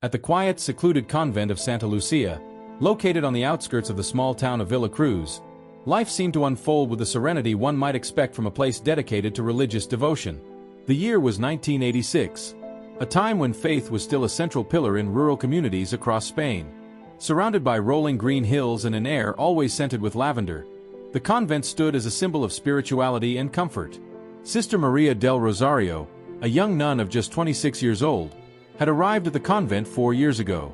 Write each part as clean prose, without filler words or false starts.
At the quiet, secluded convent of Santa Lucia, located on the outskirts of the small town of Villa Cruz, life seemed to unfold with the serenity one might expect from a place dedicated to religious devotion. The year was 1986, a time when faith was still a central pillar in rural communities across Spain. Surrounded by rolling green hills and an air always scented with lavender, the convent stood as a symbol of spirituality and comfort. Sister Maria del Rosario, a young nun of just 26 years old, had arrived at the convent 4 years ago.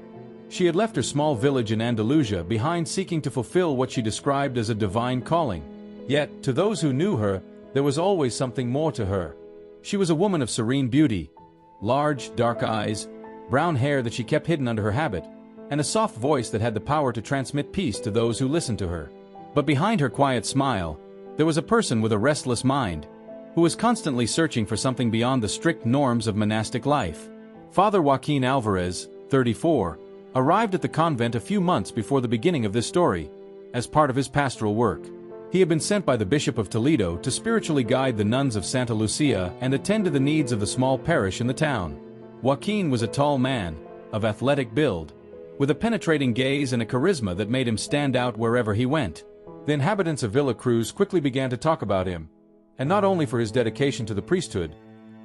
She had left her small village in Andalusia behind, seeking to fulfill what she described as a divine calling. Yet, to those who knew her, there was always something more to her. She was a woman of serene beauty, large, dark eyes, brown hair that she kept hidden under her habit, and a soft voice that had the power to transmit peace to those who listened to her. But behind her quiet smile, there was a person with a restless mind, who was constantly searching for something beyond the strict norms of monastic life. Father Joaquin Alvarez, 34, arrived at the convent a few months before the beginning of this story, as part of his pastoral work. He had been sent by the Bishop of Toledo to spiritually guide the nuns of Santa Lucia and attend to the needs of the small parish in the town. Joaquin was a tall man, of athletic build, with a penetrating gaze and a charisma that made him stand out wherever he went. The inhabitants of Villa Cruz quickly began to talk about him, and not only for his dedication to the priesthood,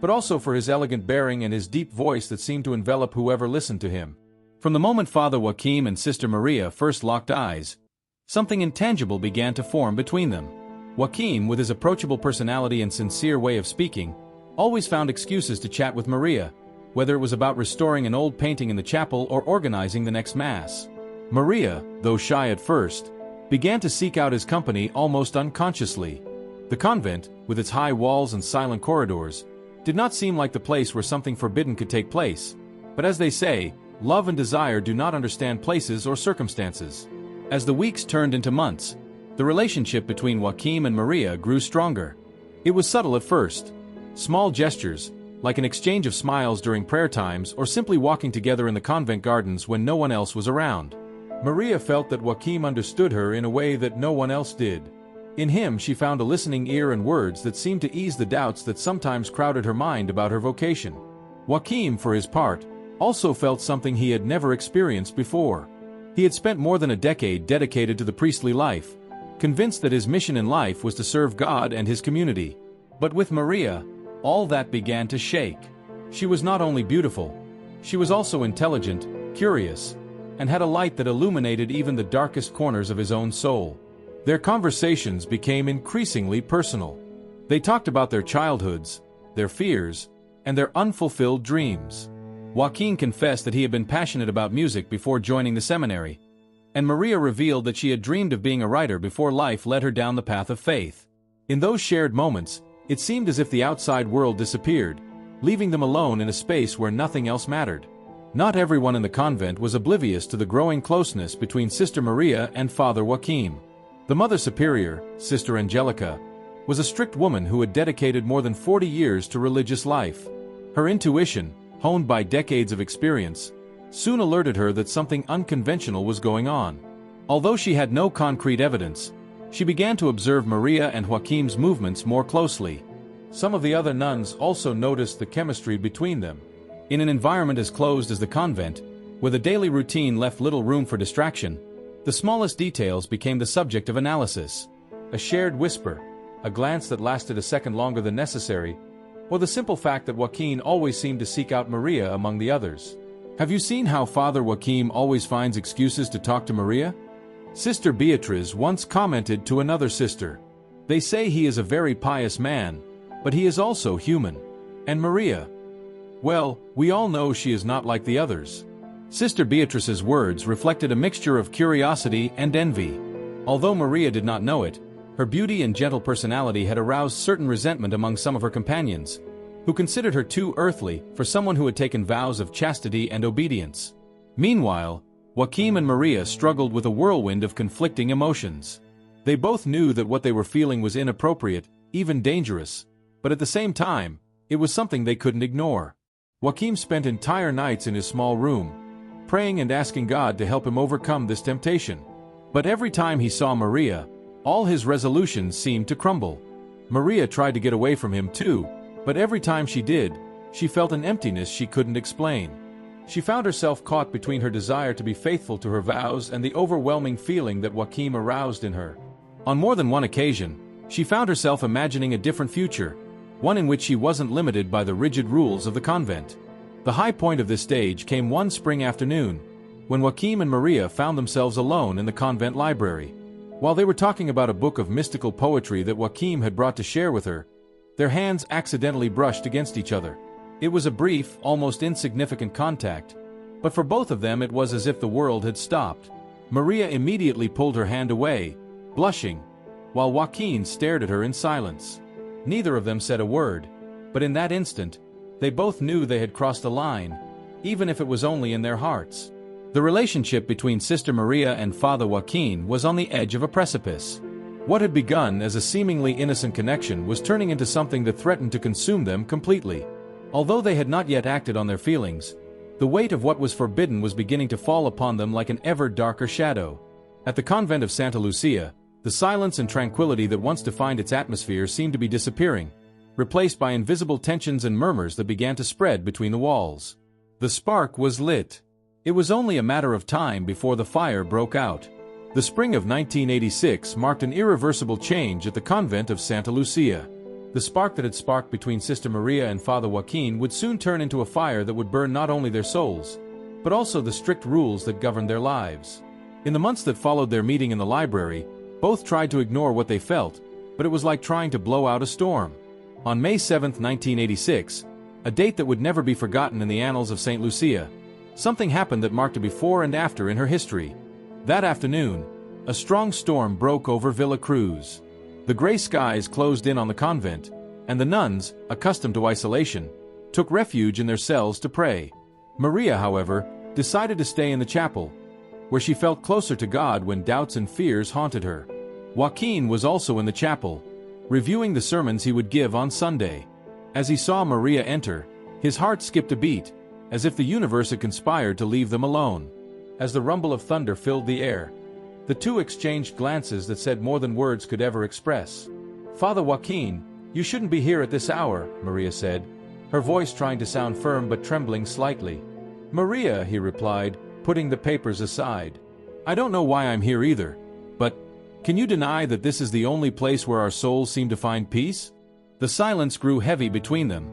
but also for his elegant bearing and his deep voice that seemed to envelop whoever listened to him. From the moment Father Joaquin and Sister Maria first locked eyes, something intangible began to form between them. Joaquin, with his approachable personality and sincere way of speaking, always found excuses to chat with Maria, whether it was about restoring an old painting in the chapel or organizing the next Mass. Maria, though shy at first, began to seek out his company almost unconsciously. The convent, with its high walls and silent corridors, did not seem like the place where something forbidden could take place. But as they say, love and desire do not understand places or circumstances. As the weeks turned into months, the relationship between Joaquin and Maria grew stronger. It was subtle at first. Small gestures, like an exchange of smiles during prayer times or simply walking together in the convent gardens when no one else was around. Maria felt that Joaquin understood her in a way that no one else did. In him she found a listening ear and words that seemed to ease the doubts that sometimes crowded her mind about her vocation. Joaquin, for his part, also felt something he had never experienced before. He had spent more than a decade dedicated to the priestly life, convinced that his mission in life was to serve God and his community. But with Maria, all that began to shake. She was not only beautiful, she was also intelligent, curious, and had a light that illuminated even the darkest corners of his own soul. Their conversations became increasingly personal. They talked about their childhoods, their fears, and their unfulfilled dreams. Joaquin confessed that he had been passionate about music before joining the seminary, and Maria revealed that she had dreamed of being a writer before life led her down the path of faith. In those shared moments, it seemed as if the outside world disappeared, leaving them alone in a space where nothing else mattered. Not everyone in the convent was oblivious to the growing closeness between Sister Maria and Father Joaquin. The Mother Superior, Sister Angelica, was a strict woman who had dedicated more than 40 years to religious life. Her intuition, honed by decades of experience, soon alerted her that something unconventional was going on. Although she had no concrete evidence, she began to observe Maria and Joaquin's movements more closely. Some of the other nuns also noticed the chemistry between them. In an environment as closed as the convent, where the daily routine left little room for distraction, the smallest details became the subject of analysis. A shared whisper, a glance that lasted a second longer than necessary, or the simple fact that Joaquin always seemed to seek out Maria among the others. Have you seen how Father Joaquin always finds excuses to talk to Maria? Sister Beatriz once commented to another sister, "They say he is a very pious man, but he is also human." And Maria? Well, we all know she is not like the others. Sister Beatrice's words reflected a mixture of curiosity and envy. Although Maria did not know it, her beauty and gentle personality had aroused certain resentment among some of her companions, who considered her too earthly for someone who had taken vows of chastity and obedience. Meanwhile, Joaquin and Maria struggled with a whirlwind of conflicting emotions. They both knew that what they were feeling was inappropriate, even dangerous, but at the same time, it was something they couldn't ignore. Joaquin spent entire nights in his small room, praying and asking God to help him overcome this temptation. But every time he saw Maria, all his resolutions seemed to crumble. Maria tried to get away from him too, but every time she did, she felt an emptiness she couldn't explain. She found herself caught between her desire to be faithful to her vows and the overwhelming feeling that Joachim aroused in her. On more than one occasion, she found herself imagining a different future, one in which she wasn't limited by the rigid rules of the convent. The high point of this stage came one spring afternoon, when Joachim and Maria found themselves alone in the convent library. While they were talking about a book of mystical poetry that Joachim had brought to share with her, their hands accidentally brushed against each other. It was a brief, almost insignificant contact, but for both of them it was as if the world had stopped. Maria immediately pulled her hand away, blushing, while Joachim stared at her in silence. Neither of them said a word, but in that instant, they both knew they had crossed a line, even if it was only in their hearts. The relationship between Sister Maria and Father Joachim was on the edge of a precipice. What had begun as a seemingly innocent connection was turning into something that threatened to consume them completely. Although they had not yet acted on their feelings, the weight of what was forbidden was beginning to fall upon them like an ever darker shadow. At the convent of Santa Lucia, the silence and tranquility that once defined its atmosphere seemed to be disappearing, replaced by invisible tensions and murmurs that began to spread between the walls. The spark was lit. It was only a matter of time before the fire broke out. The spring of 1986 marked an irreversible change at the convent of Santa Lucia. The spark that had sparked between Sister Maria and Father Joachim would soon turn into a fire that would burn not only their souls, but also the strict rules that governed their lives. In the months that followed their meeting in the library, both tried to ignore what they felt, but it was like trying to blow out a storm. On May 7, 1986, a date that would never be forgotten in the annals of St. Lucia, something happened that marked a before and after in her history. That afternoon, a strong storm broke over Villa Cruz. The gray skies closed in on the convent, and the nuns, accustomed to isolation, took refuge in their cells to pray. Maria, however, decided to stay in the chapel, where she felt closer to God when doubts and fears haunted her. Joachim was also in the chapel, reviewing the sermons he would give on Sunday. As he saw Maria enter, his heart skipped a beat, as if the universe had conspired to leave them alone. As the rumble of thunder filled the air, the two exchanged glances that said more than words could ever express. "Father Joachim, you shouldn't be here at this hour," Maria said, her voice trying to sound firm but trembling slightly. "Maria," he replied, putting the papers aside. "I don't know why I'm here either, but can you deny that this is the only place where our souls seem to find peace?" The silence grew heavy between them,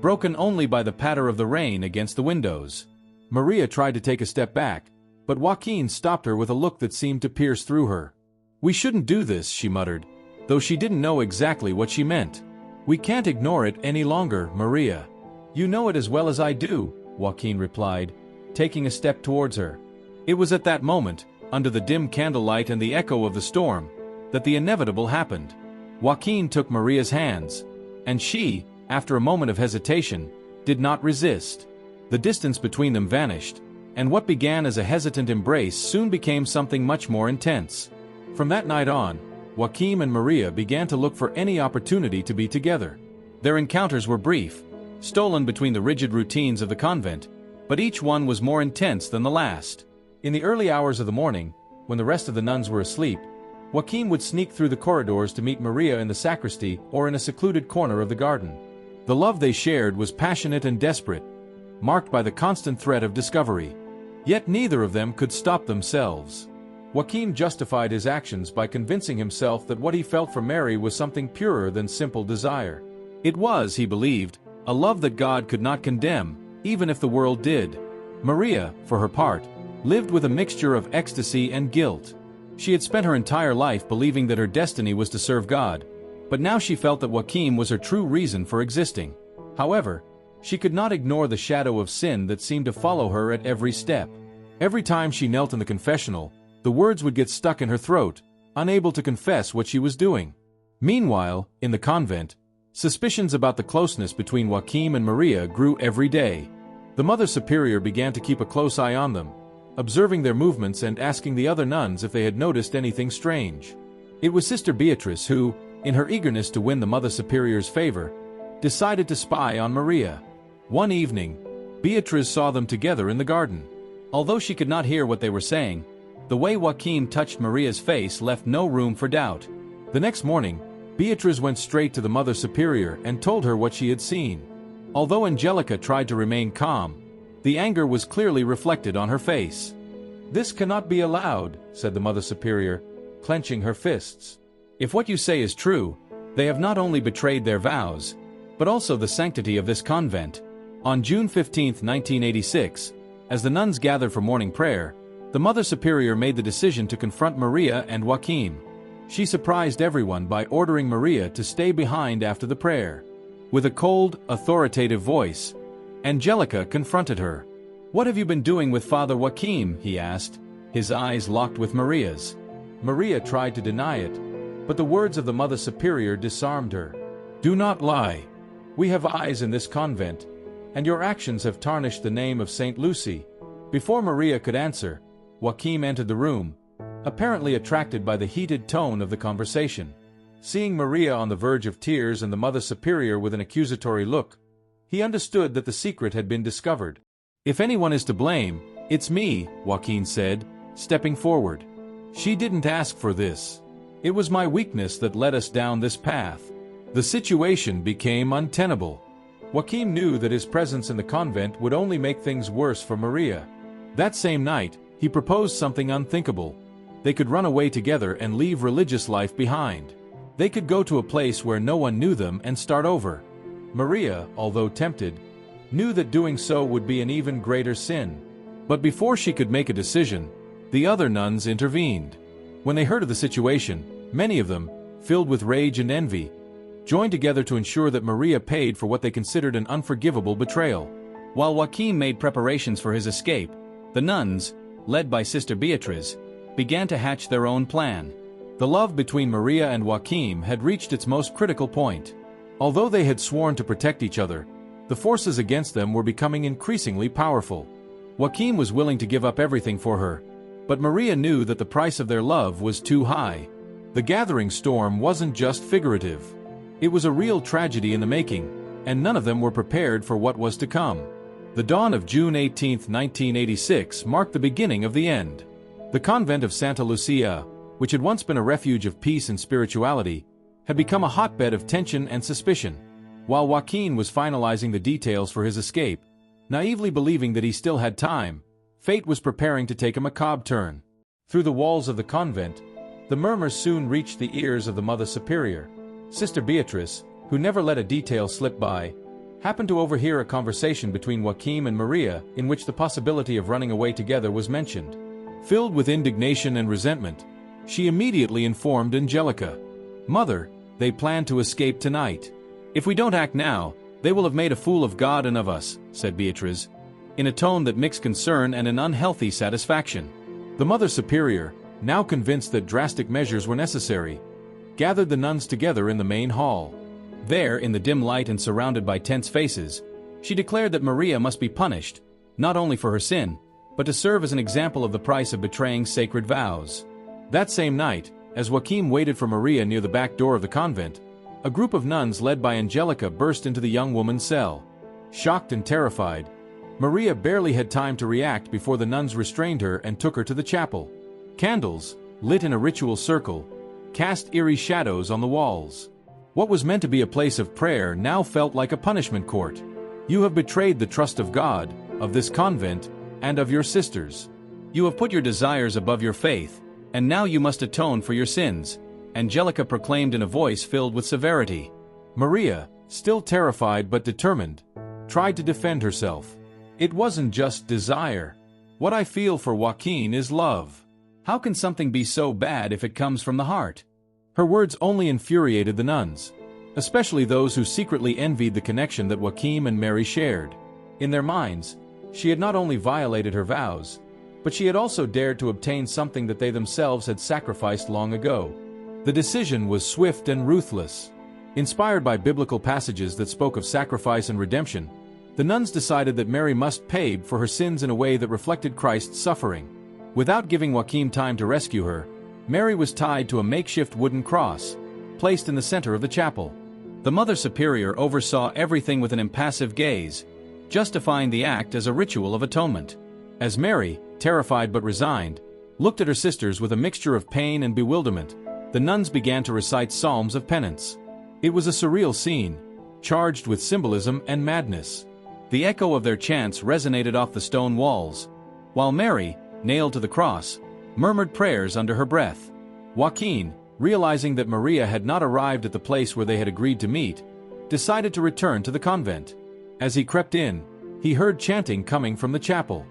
broken only by the patter of the rain against the windows. Maria tried to take a step back, but Joachim stopped her with a look that seemed to pierce through her. "We shouldn't do this," she muttered, though she didn't know exactly what she meant. "We can't ignore it any longer, Maria." "You know it as well as I do," Joachim replied, taking a step towards her. It was at that moment, under the dim candlelight and the echo of the storm, that the inevitable happened. Joachim took Maria's hands, and she, after a moment of hesitation, did not resist. The distance between them vanished, and what began as a hesitant embrace soon became something much more intense. From that night on, Joachim and Maria began to look for any opportunity to be together. Their encounters were brief, stolen between the rigid routines of the convent, but each one was more intense than the last. In the early hours of the morning, when the rest of the nuns were asleep, Joachim would sneak through the corridors to meet Maria in the sacristy or in a secluded corner of the garden. The love they shared was passionate and desperate, marked by the constant threat of discovery. Yet neither of them could stop themselves. Joachim justified his actions by convincing himself that what he felt for Mary was something purer than simple desire. It was, he believed, a love that God could not condemn, even if the world did. Maria, for her part, lived with a mixture of ecstasy and guilt. She had spent her entire life believing that her destiny was to serve God, but now she felt that Joachim was her true reason for existing. However, she could not ignore the shadow of sin that seemed to follow her at every step. Every time she knelt in the confessional, the words would get stuck in her throat, unable to confess what she was doing. Meanwhile, in the convent, suspicions about the closeness between Joachim and Maria grew every day. The Mother Superior began to keep a close eye on them, observing their movements and asking the other nuns if they had noticed anything strange. It was Sister Beatrice who, in her eagerness to win the Mother Superior's favor, decided to spy on Maria. One evening, Beatrice saw them together in the garden. Although she could not hear what they were saying, the way Joachim touched Maria's face left no room for doubt. The next morning, Beatrice went straight to the Mother Superior and told her what she had seen. Although Angelica tried to remain calm, The anger was clearly reflected on her face. "This cannot be allowed," said the Mother Superior, clenching her fists. "If what you say is true, they have not only betrayed their vows, but also the sanctity of this convent." On June 15, 1986, as the nuns gathered for morning prayer, the Mother Superior made the decision to confront Maria and Joachim. She surprised everyone by ordering Maria to stay behind after the prayer. With a cold, authoritative voice, Angelica confronted her. "What have you been doing with Father Joachim?" he asked, his eyes locked with Maria's. Maria tried to deny it, but the words of the Mother Superior disarmed her. "Do not lie. We have eyes in this convent, and your actions have tarnished the name of Saint Lucy." Before Maria could answer, Joachim entered the room, apparently attracted by the heated tone of the conversation. Seeing Maria on the verge of tears and the Mother Superior with an accusatory look, he understood that the secret had been discovered. "If anyone is to blame, it's me," Joachim said, stepping forward. "She didn't ask for this. It was my weakness that led us down this path." The situation became untenable. Joachim knew that his presence in the convent would only make things worse for Maria. That same night, he proposed something unthinkable. They could run away together and leave religious life behind. They could go to a place where no one knew them and start over. Maria, although tempted, knew that doing so would be an even greater sin. But before she could make a decision, the other nuns intervened. When they heard of the situation, many of them, filled with rage and envy, joined together to ensure that Maria paid for what they considered an unforgivable betrayal. While Joachim made preparations for his escape, the nuns, led by Sister Beatrice, began to hatch their own plan. The love between Maria and Joachim had reached its most critical point. Although they had sworn to protect each other, the forces against them were becoming increasingly powerful. Joachim was willing to give up everything for her, but Maria knew that the price of their love was too high. The gathering storm wasn't just figurative. It was a real tragedy in the making, and none of them were prepared for what was to come. The dawn of June 18, 1986 marked the beginning of the end. The convent of Santa Lucia, which had once been a refuge of peace and spirituality, had become a hotbed of tension and suspicion. While Joachim was finalizing the details for his escape, naively believing that he still had time, fate was preparing to take a macabre turn. Through the walls of the convent, the murmurs soon reached the ears of the Mother Superior. Sister Beatrice, who never let a detail slip by, happened to overhear a conversation between Joachim and Maria in which the possibility of running away together was mentioned. Filled with indignation and resentment, she immediately informed Angelica. "Mother, they plan to escape tonight. If we don't act now, they will have made a fool of God and of us," said Beatrice, in a tone that mixed concern and an unhealthy satisfaction. The Mother Superior, now convinced that drastic measures were necessary, gathered the nuns together in the main hall. There, in the dim light and surrounded by tense faces, she declared that Maria must be punished, not only for her sin, but to serve as an example of the price of betraying sacred vows. That same night, as Joachim waited for Maria near the back door of the convent, a group of nuns led by Angelica burst into the young woman's cell. Shocked and terrified, Maria barely had time to react before the nuns restrained her and took her to the chapel. Candles, lit in a ritual circle, cast eerie shadows on the walls. What was meant to be a place of prayer now felt like a punishment court. "You have betrayed the trust of God, of this convent, and of your sisters. You have put your desires above your faith, and now you must atone for your sins," Angelica proclaimed in a voice filled with severity. Maria, still terrified but determined, tried to defend herself. "It wasn't just desire. What I feel for Joachim is love. How can something be so bad if it comes from the heart?" Her words only infuriated the nuns, especially those who secretly envied the connection that Joachim and Mary shared. In their minds, she had not only violated her vows, but she had also dared to obtain something that they themselves had sacrificed long ago. The decision was swift and ruthless. Inspired by biblical passages that spoke of sacrifice and redemption, the nuns decided that Mary must pay for her sins in a way that reflected Christ's suffering. Without giving Joachim time to rescue her, Mary was tied to a makeshift wooden cross, placed in the center of the chapel. The Mother Superior oversaw everything with an impassive gaze, justifying the act as a ritual of atonement. As Mary, terrified but resigned, looked at her sisters with a mixture of pain and bewilderment, the nuns began to recite psalms of penance. It was a surreal scene, charged with symbolism and madness. The echo of their chants resonated off the stone walls, while Mary, nailed to the cross, murmured prayers under her breath. Joaquin, realizing that Maria had not arrived at the place where they had agreed to meet, decided to return to the convent. As he crept in, he heard chanting coming from the chapel.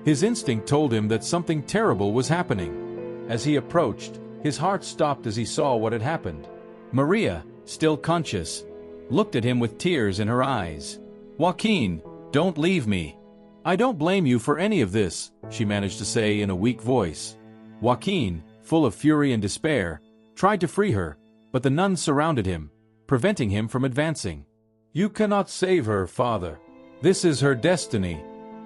His instinct told him that something terrible was happening. As he approached, his heart stopped as he saw what had happened. Maria, still conscious, looked at him with tears in her eyes. "Joaquin, don't leave me. I don't blame you for any of this," she managed to say in a weak voice. Joaquin, full of fury and despair, tried to free her, but the nuns surrounded him, preventing him from advancing. "You cannot save her, Father. This is her destiny.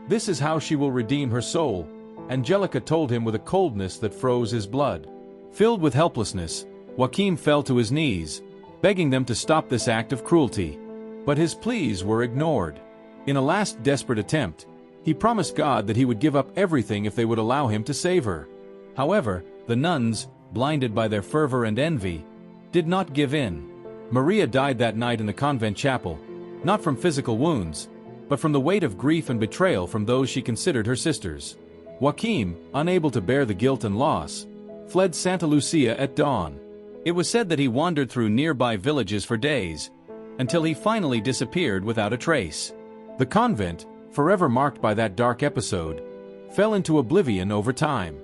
This is how she will redeem her soul," Angelica told him with a coldness that froze his blood. Filled with helplessness, Joaquin fell to his knees, begging them to stop this act of cruelty. But his pleas were ignored. In a last desperate attempt, he promised God that he would give up everything if they would allow him to save her. However, the nuns, blinded by their fervor and envy, did not give in. Maria died that night in the convent chapel, not from physical wounds, but from the weight of grief and betrayal from those she considered her sisters. Joaquin, unable to bear the guilt and loss, fled Santa Lucia at dawn. It was said that he wandered through nearby villages for days, until he finally disappeared without a trace. The convent, forever marked by that dark episode, fell into oblivion over time.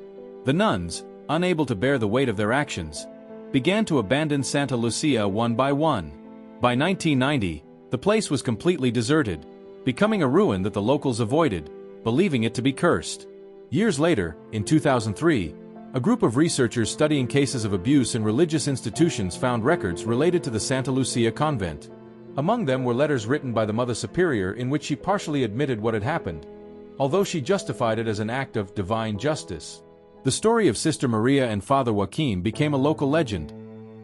The nuns, unable to bear the weight of their actions, began to abandon Santa Lucia one by one. By 1990, the place was completely deserted, becoming a ruin that the locals avoided, believing it to be cursed. Years later, in 2003, a group of researchers studying cases of abuse in religious institutions found records related to the Santa Lucia convent. Among them were letters written by the Mother Superior in which she partially admitted what had happened, although she justified it as an act of divine justice. The story of Sister Maria and Father Joaquin became a local legend,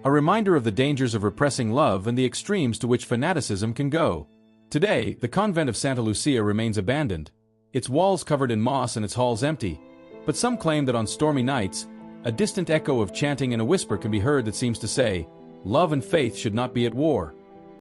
a reminder of the dangers of repressing love and the extremes to which fanaticism can go. Today, the convent of Santa Lucia remains abandoned, its walls covered in moss and its halls empty, but some claim that on stormy nights, a distant echo of chanting and a whisper can be heard that seems to say, "Love and faith should not be at war."